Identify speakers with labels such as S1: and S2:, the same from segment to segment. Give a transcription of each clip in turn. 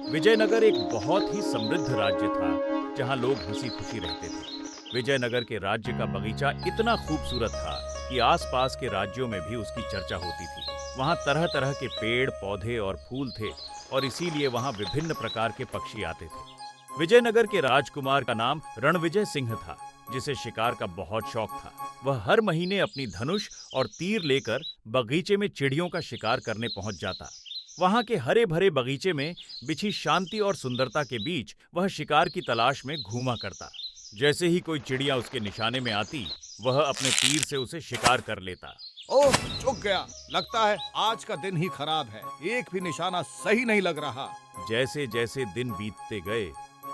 S1: विजयनगर एक बहुत ही समृद्ध राज्य था जहां लोग हंसी खुशी रहते थे। विजयनगर के राज्य का बगीचा इतना खूबसूरत था कि आसपास के राज्यों में भी उसकी चर्चा होती थी। वहां तरह तरह के पेड़ पौधे और फूल थे और इसीलिए वहां विभिन्न प्रकार के पक्षी आते थे। विजयनगर के राजकुमार का नाम रणविजय सिंह था, जिसे शिकार का बहुत शौक था। वह हर महीने अपनी धनुष और तीर लेकर बगीचे में चिड़ियों का शिकार करने पहुंच जाता। वहां के हरे भरे बगीचे में बिछी शांति और सुंदरता के बीच वह शिकार की तलाश में घूमा करता। जैसे ही कोई चिड़िया उसके निशाने में आती, वह अपने तीर से उसे शिकार कर लेता।
S2: ओह, चूक गया। लगता है आज का दिन ही खराब है। एक भी निशाना सही नहीं लग रहा।
S1: जैसे जैसे दिन बीतते गए,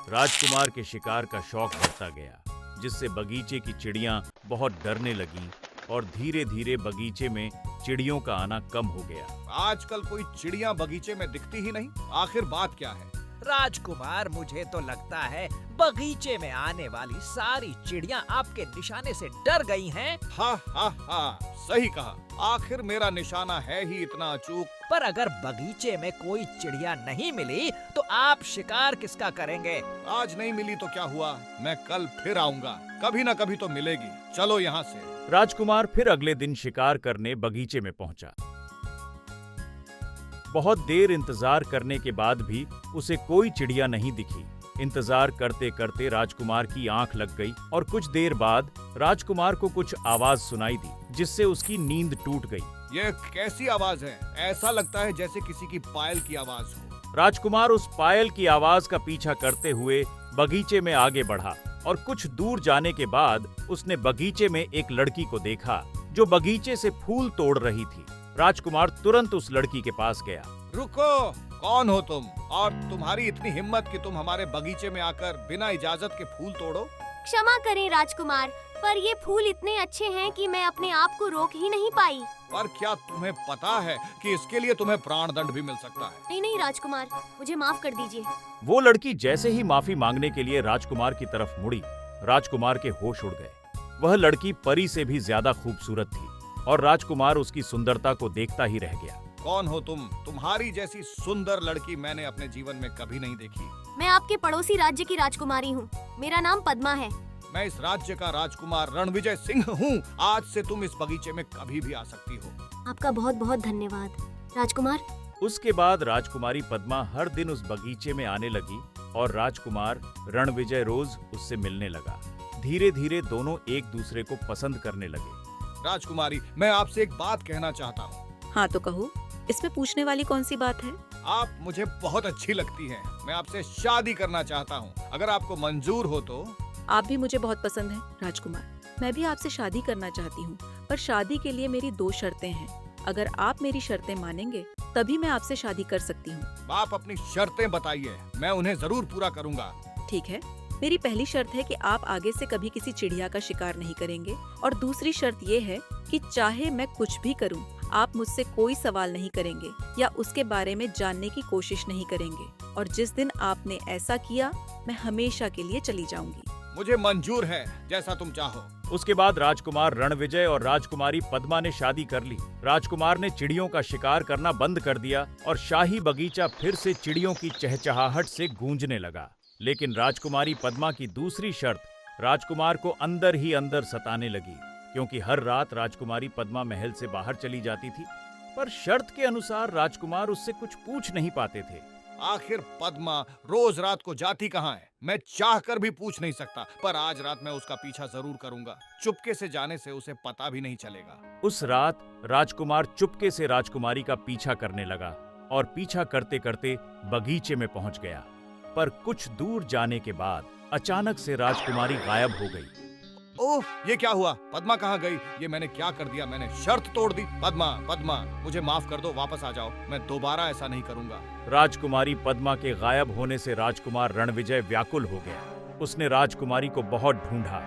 S1: राजकुमार के शिकार का शौक बढ़ता गया, जिससे बगीचे की चिड़ियां बहुत डरने लगीं और धीरे धीरे बगीचे में चिड़ियों का आना कम हो गया।
S2: आजकल कोई चिड़िया बगीचे में दिखती ही नहीं। आखिर बात क्या है?
S3: राजकुमार, मुझे तो लगता है बगीचे में आने वाली सारी चिड़ियां आपके निशाने से डर गई हैं।
S2: हा हा हा, सही कहा। आखिर मेरा निशाना है ही इतना अचूक।
S3: पर अगर बगीचे में कोई चिड़िया नहीं मिली तो आप शिकार किसका करेंगे?
S2: आज नहीं मिली तो क्या हुआ, मैं कल फिर आऊंगा। कभी न कभी तो मिलेगी। चलो यहाँ से।
S1: राजकुमार फिर अगले दिन शिकार करने बगीचे में पहुंचा। बहुत देर इंतजार करने के बाद भी उसे कोई चिड़िया नहीं दिखी। इंतजार करते करते राजकुमार की आंख लग गई और कुछ देर बाद राजकुमार को कुछ आवाज सुनाई दी, जिससे उसकी नींद टूट गई।
S2: ये कैसी आवाज है? ऐसा लगता है जैसे किसी की पायल की आवाज हो।
S1: राजकुमार उस पायल की आवाज का पीछा करते हुए बगीचे में आगे बढ़ा और कुछ दूर जाने के बाद उसने बगीचे में एक लड़की को देखा जो बगीचे से फूल तोड़ रही थी। राजकुमार तुरंत उस लड़की के पास गया।
S2: रुको, कौन हो तुम? और तुम्हारी इतनी हिम्मत कि तुम हमारे बगीचे में आकर बिना इजाजत के फूल तोड़ो?
S4: क्षमा करें राजकुमार, पर ये फूल इतने अच्छे हैं कि मैं अपने आप को रोक ही नहीं पाई।
S2: पर क्या तुम्हें पता है कि इसके लिए तुम्हें प्राण दंड भी मिल सकता है?
S4: नहीं नहीं राजकुमार, मुझे माफ कर दीजिए।
S1: वो लड़की जैसे ही माफी मांगने के लिए राजकुमार की तरफ मुड़ी, राजकुमार के होश उड़ गए। वह लड़की परी से भी ज्यादा खूबसूरत थी और राजकुमार उसकी सुंदरता को देखता ही रह गया।
S2: कौन हो तुम? तुम्हारी जैसी सुंदर लड़की मैंने अपने जीवन में कभी नहीं देखी।
S4: मैं आपके पड़ोसी राज्य की राजकुमारी हूँ। मेरा नाम पद्मा है।
S2: मैं इस राज्य का राजकुमार रणविजय सिंह हूँ। आज से तुम इस बगीचे में कभी भी आ सकती हो।
S4: आपका बहुत बहुत धन्यवाद राजकुमार।
S1: उसके बाद राजकुमारी पद्मा हर दिन उस बगीचे में आने लगी और राजकुमार रणविजय रोज उससे मिलने लगा। धीरे धीरे दोनों एक दूसरे को पसंद करने लगे।
S2: राजकुमारी, मैं आपसे एक बात कहना चाहता हूँ।
S5: हाँ तो कहो, इसमें पूछने वाली कौन सी बात है?
S2: आप मुझे बहुत अच्छी लगती हैं। मैं आपसे शादी करना चाहता हूँ। अगर आपको मंजूर हो तो।
S5: आप भी मुझे बहुत पसंद हैं राजकुमार। मैं भी आपसे शादी करना चाहती हूँ, पर शादी के लिए मेरी 2 शर्तें हैं। अगर आप मेरी शर्तें मानेंगे तभी मैं आपसे शादी कर सकती हूँ।
S2: आप अपनी शर्तें बताइए, मैं उन्हें जरूर पूरा करूँगा।
S5: ठीक है, मेरी पहली शर्त है कि आप आगे से कभी किसी चिड़िया का शिकार नहीं करेंगे, और दूसरी शर्त ये है कि चाहे मैं कुछ भी करूं, आप मुझसे कोई सवाल नहीं करेंगे या उसके बारे में जानने की कोशिश नहीं करेंगे। और जिस दिन आपने ऐसा किया, मैं हमेशा के लिए चली जाऊंगी।
S2: मुझे मंजूर है, जैसा तुम चाहो।
S1: उसके बाद राजकुमार रणविजय और राजकुमारी पद्मा ने शादी कर ली। राजकुमार ने चिड़ियों का शिकार करना बंद कर दिया और शाही बगीचा फिर से चिड़ियों की चहचहाहट से गूंजने लगा। लेकिन राजकुमारी पद्मा की दूसरी शर्त राजकुमार को अंदर ही अंदर सताने लगी, क्योंकि हर रात राजकुमारी पद्मा महल से बाहर चली जाती थी, पर शर्त के अनुसार राजकुमार उससे कुछ पूछ नहीं पाते थे।
S2: आखिर पद्मा रोज रात को जाती कहाँ है? मैं चाहकर भी पूछ नहीं सकता, पर आज रात मैं उसका पीछा जरूर करूंगा। चुपके से जाने से उसे पता भी नहीं चलेगा।
S1: उस रात राजकुमार चुपके से राजकुमारी का पीछा करने लगा और पीछा करते करते बगीचे में पहुंच गया। पर कुछ दूर जाने के बाद अचानक से राजकुमारी गायब हो गई।
S2: ओह, ये क्या हुआ? पद्मा कहाँ गई? ये मैंने क्या कर दिया? मैंने शर्त तोड़ दी। पद्मा, पद्मा, मुझे माफ कर दो, वापस आ जाओ। मैं दोबारा ऐसा नहीं करूंगा।
S1: राजकुमारी पद्मा के गायब होने से राजकुमार रणविजय व्याकुल हो गया। उसने राजकुमारी को बहुत ढूंढा,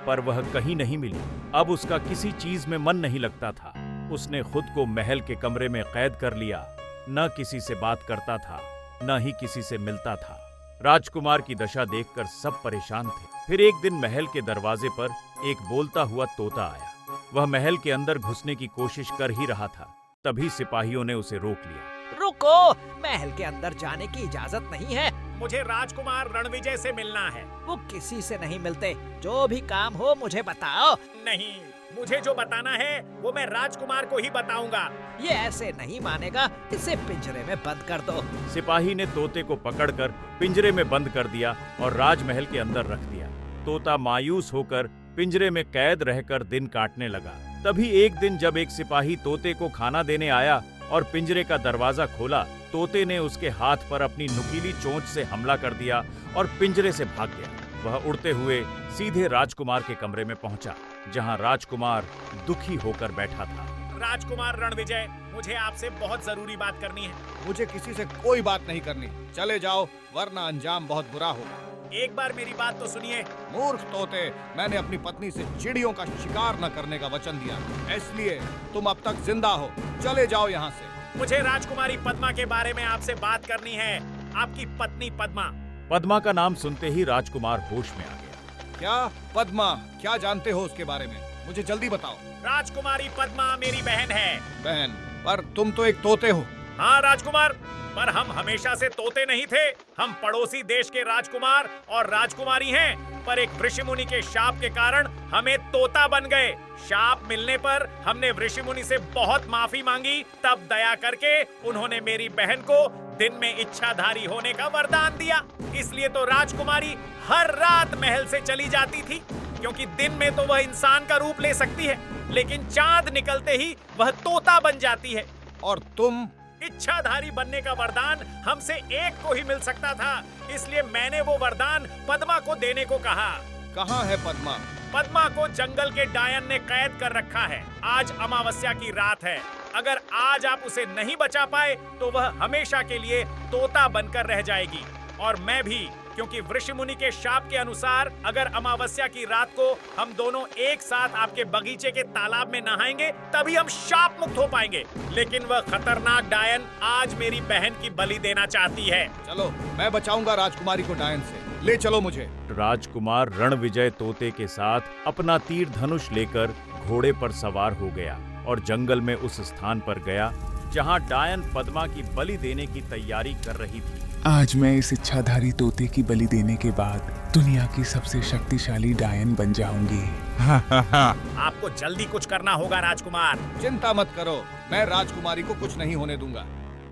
S1: पर वह कहीं नहीं मिली। अब उसका किसी चीज में मन नहीं लगता था। उसने खुद को महल के कमरे में कैद कर लिया। न किसी से बात करता था, न ही किसी से मिलता था। राजकुमार की दशा देखकर सब परेशान थे। फिर एक दिन महल के दरवाजे पर एक बोलता हुआ तोता आया। वह महल के अंदर घुसने की कोशिश कर ही रहा था, तभी सिपाहियों ने उसे रोक लिया।
S3: रुक रुको, महल के अंदर जाने की इजाजत नहीं है।
S6: मुझे राजकुमार रणविजय से मिलना है।
S3: वो किसी से नहीं मिलते। जो भी काम हो मुझे बताओ।
S6: नहीं, मुझे जो बताना है वो मैं राजकुमार को ही बताऊंगा।
S3: ये ऐसे नहीं मानेगा, इसे पिंजरे में बंद कर दो।
S1: सिपाही ने तोते को पकड़कर पिंजरे में बंद कर दिया और राजमहल के अंदर रख दिया। तोता मायूस होकर पिंजरे में कैद रहकर दिन काटने लगा। तभी एक दिन जब एक सिपाही तोते को खाना देने आया और पिंजरे का दरवाजा खोला, तोते ने उसके हाथ पर अपनी नुकीली चोंच से हमला कर दिया और पिंजरे से भाग गया। वह उड़ते हुए सीधे राजकुमार के कमरे में पहुंचा, जहां राजकुमार दुखी होकर बैठा था।
S6: राजकुमार रणविजय, मुझे आपसे बहुत जरूरी बात करनी है।
S2: मुझे किसी से कोई बात नहीं करनी। चले जाओ, वरना अंजाम बहुत बुरा होगा।
S6: एक बार मेरी बात तो सुनिए।
S2: मूर्ख तोते, मैंने अपनी पत्नी से चिड़ियों का शिकार न करने का वचन दिया, इसलिए तुम अब तक जिंदा हो। चले जाओ यहाँ से।
S6: मुझे राजकुमारी पद्मा के बारे में आपसे बात करनी है। आपकी पत्नी पद्मा।
S1: पद्मा का नाम सुनते ही राजकुमार होश में आ गया।
S2: क्या पद्मा? क्या जानते हो उसके बारे में? मुझे जल्दी बताओ।
S6: राजकुमारी पद्मा मेरी बहन है।
S2: बहन? पर तुम तो एक तोते हो।
S6: हाँ राजकुमार, पर हम हमेशा से तोते नहीं थे। हम पड़ोसी देश के राजकुमार और राजकुमारी हैं, पर एक ऋषिमुनि के शाप के कारण हमें तोता बन गए। शाप मिलने पर हमने ऋषिमुनि से बहुत माफी मांगी, तब दया करके उन्होंने मेरी बहन को दिन में इच्छाधारी होने का वरदान दिया। इसलिए तो राजकुमारी हर रात महल से चली जाती थी, क्योंकि दिन में तो वह इंसान का रूप ले सकती है, लेकिन चांद निकलते ही वह तोता बन जाती है।
S2: और तुम?
S6: इच्छाधारी बनने का वरदान हमसे एक को ही मिल सकता था, इसलिए मैंने वो वरदान पद्मा को देने को कहा।
S2: कहाँ है पद्मा?
S6: पद्मा को जंगल के डायन ने कैद कर रखा है। आज अमावस्या की रात है। अगर आज आप उसे नहीं बचा पाए तो वह हमेशा के लिए तोता बनकर रह जाएगी, और मैं भी, क्योंकि ऋषिमुनि के शाप के अनुसार अगर अमावस्या की रात को हम दोनों एक साथ आपके बगीचे के तालाब में नहाएंगे तभी हम शाप मुक्त हो पाएंगे। लेकिन वह खतरनाक डायन आज मेरी बहन की बलि देना चाहती है।
S2: चलो, मैं बचाऊंगा राजकुमारी को डायन से। ले चलो मुझे।
S1: राजकुमार रणविजय तोते के साथ अपना तीर धनुष लेकर घोड़े पर सवार हो गया और जंगल में उस स्थान पर गया जहां डायन पद्मा की बलि देने की तैयारी कर रही थी।
S7: आज मैं इस इच्छाधारी तोते की बलि देने के बाद दुनिया की सबसे शक्तिशाली डायन बन जाऊंगी।
S6: आपको जल्दी कुछ करना होगा राजकुमार।
S2: चिंता मत करो, मैं राजकुमारी को कुछ नहीं होने दूंगा।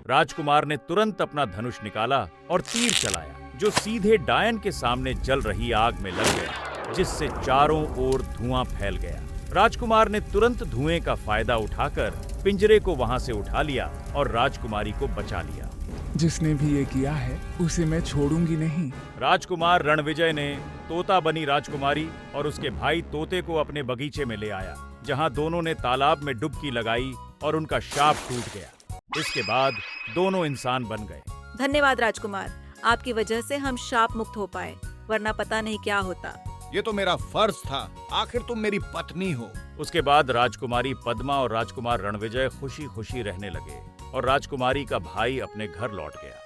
S1: राजकुमार ने तुरंत अपना धनुष निकाला और तीर चलाया, जो सीधे डायन के सामने जल रही आग में लग गया, जिससे चारों ओर धुआं फैल गया। राजकुमार ने तुरंत धुएं का फायदा उठाकर पिंजरे को वहां से उठा लिया और राजकुमारी को बचा लिया।
S7: जिसने भी ये किया है उसे मैं छोड़ूंगी नहीं।
S1: राजकुमार रणविजय ने तोता बनी राजकुमारी और उसके भाई तोते को अपने बगीचे में ले आया, जहां दोनों ने तालाब में डुबकी लगाई और उनका शाप टूट गया। इसके बाद दोनों इंसान बन गए।
S5: धन्यवाद राजकुमार, आपकी वजह से हम शाप मुक्त हो पाए, वरना पता नहीं क्या होता।
S2: ये तो मेरा फर्ज था, आखिर तुम मेरी पत्नी हो।
S1: उसके बाद राजकुमारी पद्मा और राजकुमार रणविजय खुशी खुशी रहने लगे और राजकुमारी का भाई अपने घर लौट गया।